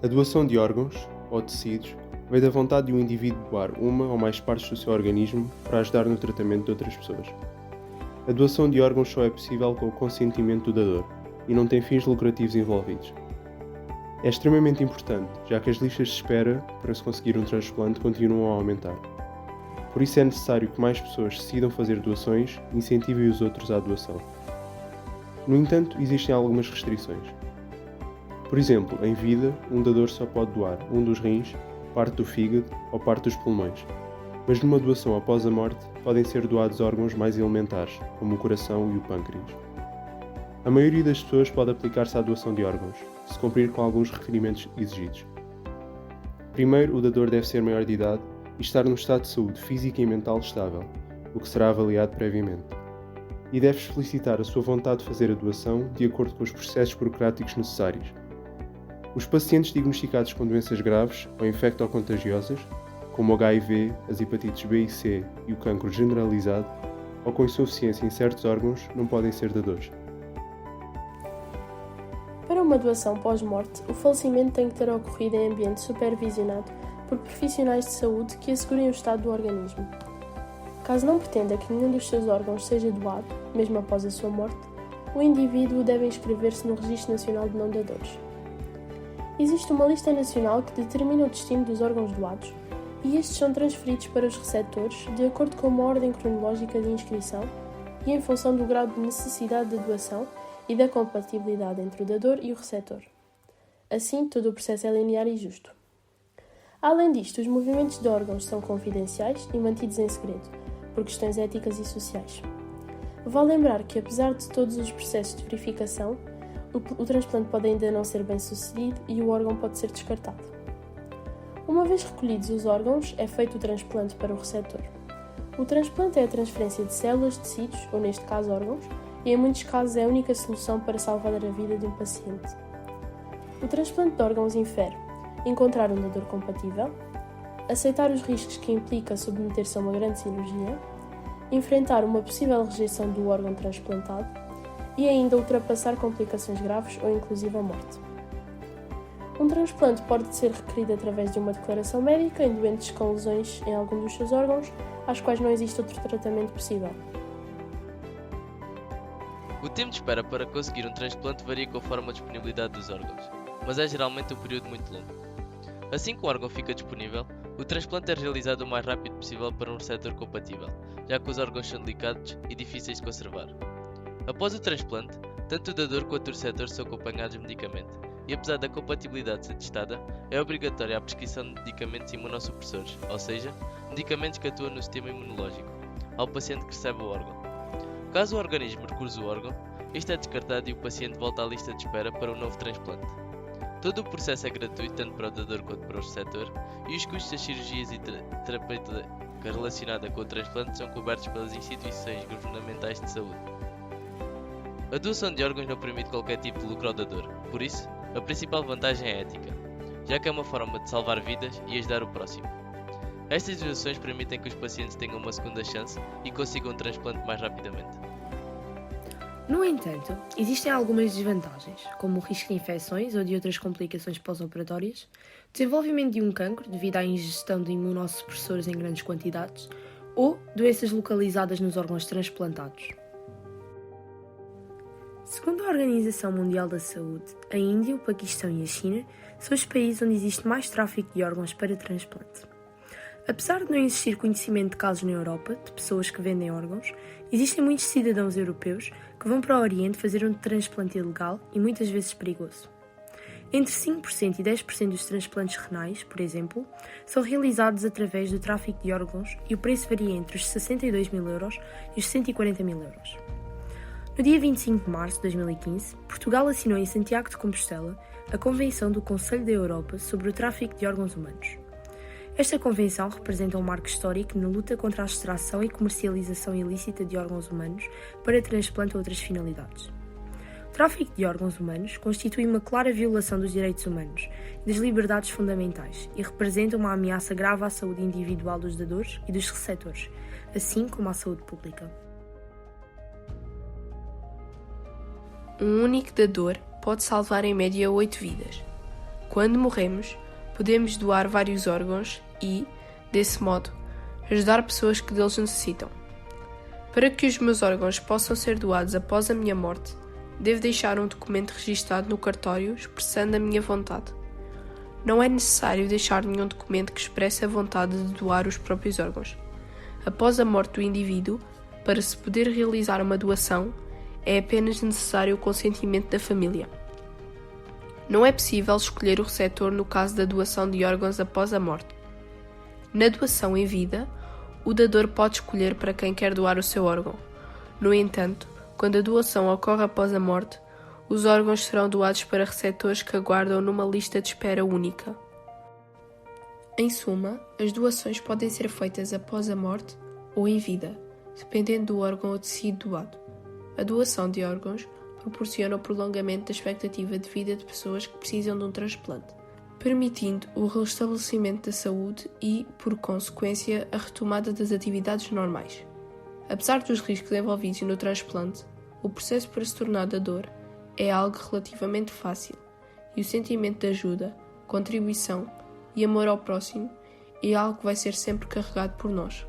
A doação de órgãos, ou tecidos, vem da vontade de um indivíduo doar uma ou mais partes do seu organismo para ajudar no tratamento de outras pessoas. A doação de órgãos só é possível com o consentimento do dador e não tem fins lucrativos envolvidos. É extremamente importante, já que as listas de espera para se conseguir um transplante continuam a aumentar. Por isso é necessário que mais pessoas decidam fazer doações e incentivem os outros à doação. No entanto, existem algumas restrições. Por exemplo, em vida, um dador só pode doar um dos rins, parte do fígado ou parte dos pulmões, mas numa doação após a morte podem ser doados órgãos mais elementares, como o coração e o pâncreas. A maioria das pessoas pode aplicar-se à doação de órgãos, se cumprir com alguns requerimentos exigidos. Primeiro, o dador deve ser maior de idade e estar num estado de saúde física e mental estável, o que será avaliado previamente. E deve explicitar a sua vontade de fazer a doação de acordo com os processos burocráticos necessários. Os pacientes diagnosticados com doenças graves ou infecto-contagiosas, como o HIV, as hepatites B e C e o cancro generalizado, ou com insuficiência em certos órgãos, não podem ser dadores. Para uma doação pós-morte, o falecimento tem que ter ocorrido em ambiente supervisionado por profissionais de saúde que assegurem o estado do organismo. Caso não pretenda que nenhum dos seus órgãos seja doado, mesmo após a sua morte, o indivíduo deve inscrever-se no Registro Nacional de Não-Dadores. Existe uma lista nacional que determina o destino dos órgãos doados e estes são transferidos para os receptores de acordo com uma ordem cronológica de inscrição e em função do grau de necessidade da doação e da compatibilidade entre o dador e o receptor. Assim, todo o processo é linear e justo. Além disto, os movimentos de órgãos são confidenciais e mantidos em segredo, por questões éticas e sociais. Vale lembrar que, apesar de todos os processos de verificação, o transplante pode ainda não ser bem sucedido e o órgão pode ser descartado. Uma vez recolhidos os órgãos, é feito o transplante para o receptor. O transplante é a transferência de células, tecidos, ou neste caso órgãos, e em muitos casos é a única solução para salvar a vida de um paciente. O transplante de órgãos infere encontrar um dador compatível, aceitar os riscos que implica submeter-se a uma grande cirurgia, enfrentar uma possível rejeição do órgão transplantado e ainda ultrapassar complicações graves ou inclusive a morte. Um transplante pode ser requerido através de uma declaração médica em doentes com lesões em algum dos seus órgãos, às quais não existe outro tratamento possível. O tempo de espera para conseguir um transplante varia conforme a disponibilidade dos órgãos, mas é geralmente um período muito longo. Assim que o órgão fica disponível, o transplante é realizado o mais rápido possível para um receptor compatível, já que os órgãos são delicados e difíceis de conservar. Após o transplante, tanto o dador quanto o receptor são acompanhados medicamente, e apesar da compatibilidade ser testada, é obrigatória a prescrição de medicamentos imunossupressores, ou seja, medicamentos que atuam no sistema imunológico, ao paciente que recebe o órgão. Caso o organismo recuse o órgão, este é descartado e o paciente volta à lista de espera para um novo transplante. Todo o processo é gratuito tanto para o dador quanto para o receptor, e os custos das cirurgias e terapêutica relacionada com o transplante são cobertos pelas instituições governamentais de saúde. A doação de órgãos não permite qualquer tipo de lucro ao dador, por isso, a principal vantagem é ética, já que é uma forma de salvar vidas e ajudar o próximo. Estas doações permitem que os pacientes tenham uma segunda chance e consigam um transplante mais rapidamente. No entanto, existem algumas desvantagens, como o risco de infecções ou de outras complicações pós-operatórias, desenvolvimento de um cancro devido à ingestão de imunossupressores em grandes quantidades ou doenças localizadas nos órgãos transplantados. Segundo a Organização Mundial da Saúde, a Índia, o Paquistão e a China são os países onde existe mais tráfico de órgãos para transplante. Apesar de não existir conhecimento de casos na Europa de pessoas que vendem órgãos, existem muitos cidadãos europeus que vão para o Oriente fazer um transplante ilegal e muitas vezes perigoso. Entre 5% e 10% dos transplantes renais, por exemplo, são realizados através do tráfico de órgãos e o preço varia entre os 62 mil euros e os 140 mil euros. No dia 25 de março de 2015, Portugal assinou em Santiago de Compostela a Convenção do Conselho da Europa sobre o tráfico de órgãos humanos. Esta convenção representa um marco histórico na luta contra a extração e comercialização ilícita de órgãos humanos para transplante a outras finalidades. O tráfico de órgãos humanos constitui uma clara violação dos direitos humanos e das liberdades fundamentais e representa uma ameaça grave à saúde individual dos dadores e dos receptores, assim como à saúde pública. Um único dador pode salvar em média 8 vidas. Quando morremos, podemos doar vários órgãos e, desse modo, ajudar pessoas que deles necessitam. Para que os meus órgãos possam ser doados após a minha morte, devo deixar um documento registado no cartório expressando a minha vontade. Não é necessário deixar nenhum documento que expresse a vontade de doar os próprios órgãos. Após a morte do indivíduo, para se poder realizar uma doação, é apenas necessário o consentimento da família. Não é possível escolher o receptor no caso da doação de órgãos após a morte. Na doação em vida, o dador pode escolher para quem quer doar o seu órgão. No entanto, quando a doação ocorre após a morte, os órgãos serão doados para receptores que aguardam numa lista de espera única. Em suma, as doações podem ser feitas após a morte ou em vida, dependendo do órgão ou tecido doado. A doação de órgãos proporciona o prolongamento da expectativa de vida de pessoas que precisam de um transplante, permitindo o restabelecimento da saúde e, por consequência, a retomada das atividades normais. Apesar dos riscos envolvidos no transplante, o processo para se tornar dador é algo relativamente fácil e o sentimento de ajuda, contribuição e amor ao próximo é algo que vai ser sempre carregado por nós.